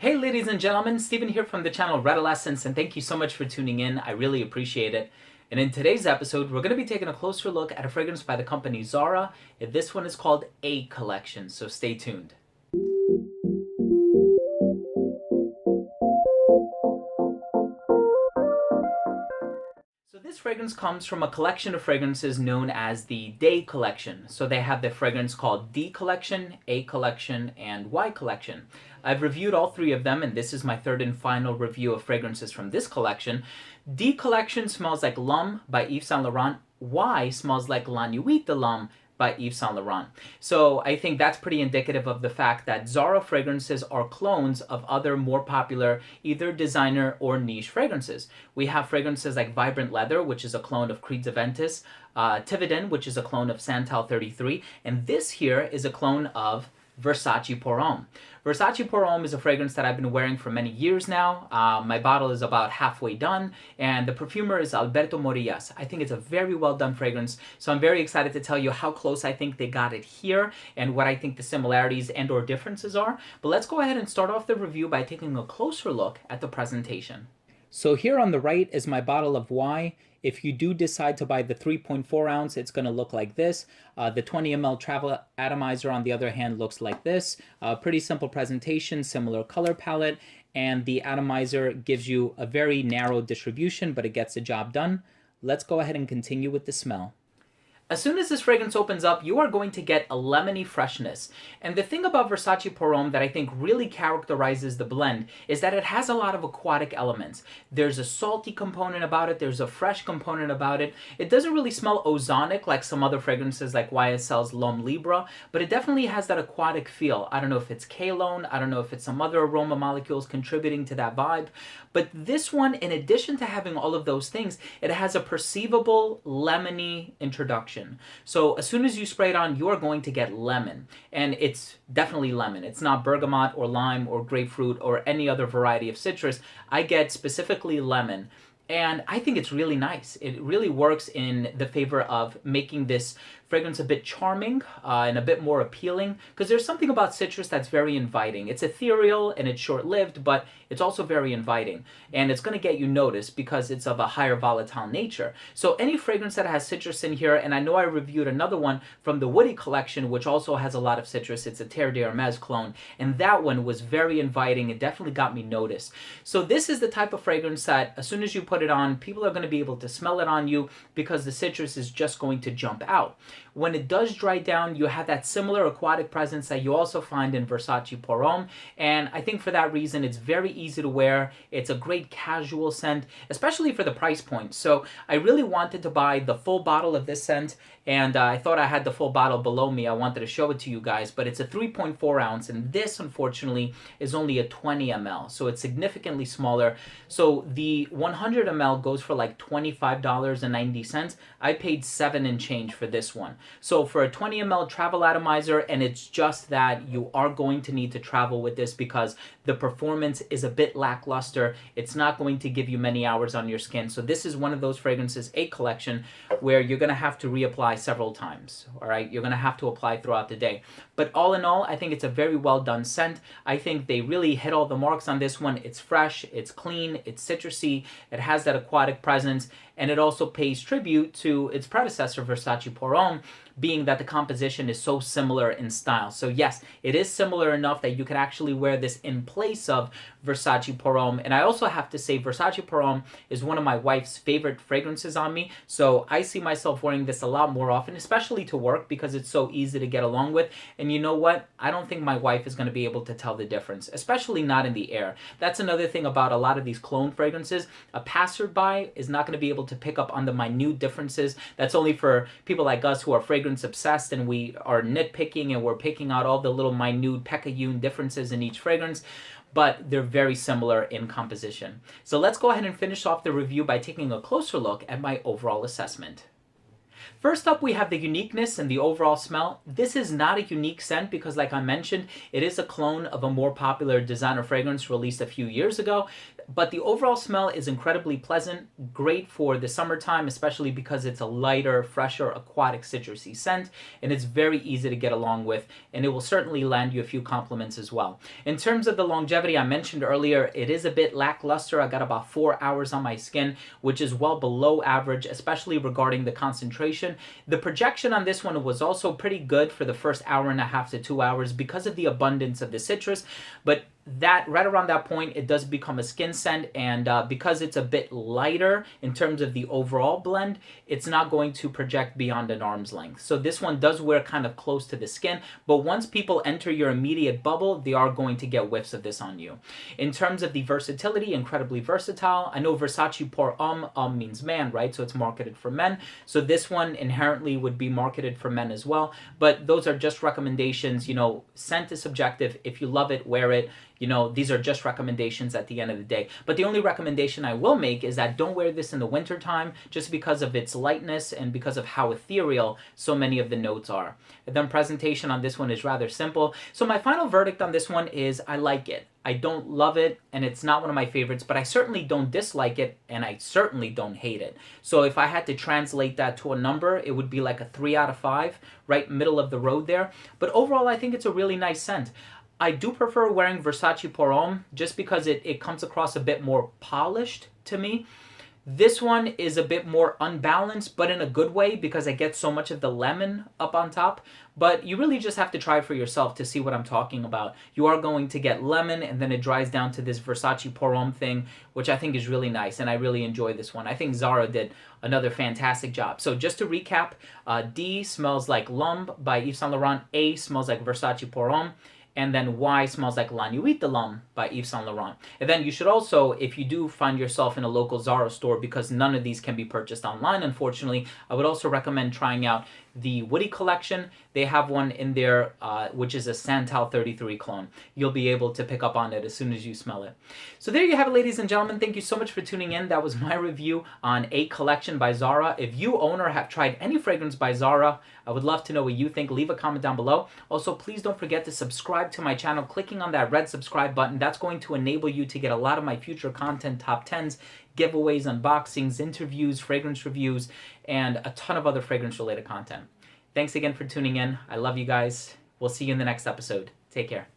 Hey ladies and gentlemen, Steven here from the channel Redolescence, and thank you so much for tuning in. I really appreciate it. And in today's episode, we're going to be taking a closer look at a fragrance by the company Zara. And this one is called A Collection, so stay tuned. So this fragrance comes from a collection of fragrances known as the Day Collection. So they have the fragrance called D Collection, A Collection, and Y Collection. I've reviewed all three of them, and this is my third and final review of fragrances from this collection. D Collection smells like L'Homme by Yves Saint Laurent. Y smells like La Nuit de l'Homme by Yves Saint Laurent. So I think that's pretty indicative of the fact that Zara fragrances are clones of other more popular either designer or niche fragrances. We have fragrances like Vibrant Leather, which is a clone of Creed's Aventus, Tiveden, which is a clone of Santal 33, and this here is a clone of Versace Pour Homme. Versace Pour Homme is a fragrance that I've been wearing for many years now. My bottle is about halfway done, and the perfumer is Alberto Morillas. I think it's a very well done fragrance, so I'm very excited to tell you how close I think they got it here and what I think the similarities and or differences are. But let's go ahead and start off the review by taking a closer look at the presentation. So here on the right is my bottle of Y. If you do decide to buy the 3.4 ounce, it's going to look like this. The 20 ml travel atomizer, on the other hand, looks like this. Pretty simple presentation, similar color palette, and the atomizer gives you a very narrow distribution, but it gets the job done. Let's go ahead and continue with the smell. As soon as this fragrance opens up, you are going to get a lemony freshness. And the thing about Versace Pour Homme that I think really characterizes the blend is that it has a lot of aquatic elements. There's a salty component about it, there's a fresh component about it. It doesn't really smell ozonic like some other fragrances like YSL's L'Homme Libre, but it definitely has that aquatic feel. I don't know if it's Cologne, I don't know if it's some other aroma molecules contributing to that vibe, but this one, in addition to having all of those things, it has a perceivable lemony introduction. So as soon as you spray it on, you are going to get lemon. And it's definitely lemon. It's not bergamot or lime or grapefruit or any other variety of citrus. I get specifically lemon. And I think it's really nice. It really works in the favor of making this fragrance a bit charming and a bit more appealing, because there's something about citrus that's very inviting. It's ethereal and it's short-lived, but it's also very inviting. And it's going to get you noticed because it's of a higher volatile nature. So any fragrance that has citrus in here, and I know I reviewed another one from the Woody collection, which also has a lot of citrus. It's a Terre d'Hermès clone. And that one was very inviting. It definitely got me noticed. So this is the type of fragrance that as soon as you put it on, people are going to be able to smell it on you because the citrus is just going to jump out. When it does dry down, you have that similar aquatic presence that you also find in Versace Pour Homme, and I think for that reason it's very easy to wear. It's a great casual scent, especially for the price point. So I really wanted to buy the full bottle of this scent, and I thought I had the full bottle below me. I wanted to show it to you guys, but it's a 3.4 ounce, and this unfortunately is only a 20 ml, so it's significantly smaller. So the 100 ml goes for like $25.90. I paid $7 and change for this one. So for a 20 ml travel atomizer, and it's just that you are going to need to travel with this because the performance is a bit lackluster. It's not going to give you many hours on your skin. So this is one of those fragrances, A Collection, where you're going to have to reapply several times. All right, you're going to have to apply throughout the day. But all in all, I think it's a very well done scent. I think they really hit all the marks on this one. It's fresh, it's clean, it's citrusy, it has that aquatic presence, and it also pays tribute to its predecessor, Versace Pour Homme, being that the composition is so similar in style. So yes, it is similar enough that you could actually wear this in place of Versace Pour Homme. And I also have to say Versace Pour Homme is one of my wife's favorite fragrances on me. So I see myself wearing this a lot more often, especially to work because it's so easy to get along with. And you know what? I don't think my wife is going to be able to tell the difference, especially not in the air. That's another thing about a lot of these clone fragrances. A passerby is not going to be able to pick up on the minute differences. That's only for people like us who are fragrance obsessed and we are nitpicking and we're picking out all the little minute pecayune differences in each fragrance, but they're very similar in composition. So let's go ahead and finish off the review by taking a closer look at my overall assessment. First up, we have the uniqueness and the overall smell. This is not a unique scent because, like I mentioned, it is a clone of a more popular designer fragrance released a few years ago. But the overall smell is incredibly pleasant, great for the summertime, especially because it's a lighter, fresher, aquatic, citrusy scent, and it's very easy to get along with, and it will certainly land you a few compliments as well. In terms of the longevity, I mentioned earlier, it is a bit lackluster. I got about 4 hours on my skin, which is well below average, especially regarding the concentration. The projection on this one was also pretty good for the first hour and a half to 2 hours because of the abundance of the citrus, but that right around that point it does become a skin scent, and because it's a bit lighter in terms of the overall blend, it's not going to project beyond an arm's length. So this one does wear kind of close to the skin, but once people enter your immediate bubble, they are going to get whiffs of this on you. In terms of the versatility, incredibly versatile. I know Versace pour homme means man, right? So it's marketed for men, so this one inherently would be marketed for men as well, but those are just recommendations. Scent is subjective. If you love it, wear it. These are just recommendations at the end of the day. But the only recommendation I will make is that don't wear this in the wintertime just because of its lightness and because of how ethereal so many of the notes are. And then presentation on this one is rather simple. So my final verdict on this one is I like it. I don't love it, and it's not one of my favorites, but I certainly don't dislike it, and I certainly don't hate it. So if I had to translate that to a number, it would be like a 3 out of 5, right middle of the road there. But overall, I think it's a really nice scent. I do prefer wearing Versace Pour Homme just because it comes across a bit more polished to me. This one is a bit more unbalanced, but in a good way because I get so much of the lemon up on top. But you really just have to try it for yourself to see what I'm talking about. You are going to get lemon, and then it dries down to this Versace Pour Homme thing, which I think is really nice, and I really enjoy this one. I think Zara did another fantastic job. So just to recap, D smells like L'Homme by Yves Saint Laurent, A smells like Versace Pour Homme, and then Y smells like La Nuit de l'Homme by Yves Saint Laurent. And then you should also, if you do find yourself in a local Zara store, because none of these can be purchased online, unfortunately, I would also recommend trying out the Woody collection. They have one in there, which is a Santal 33 clone. You'll be able to pick up on it as soon as you smell it. So there you have it, ladies and gentlemen. Thank you so much for tuning in. That was my review on A Collection by Zara. If you own or have tried any fragrance by Zara, I would love to know what you think. Leave a comment down below. Also, please don't forget to subscribe to my channel. Clicking on that red subscribe button, that's going to enable you to get a lot of my future content, top 10s, giveaways, unboxings, interviews, fragrance reviews, and a ton of other fragrance-related content. Thanks again for tuning in. I love you guys. We'll see you in the next episode. Take care.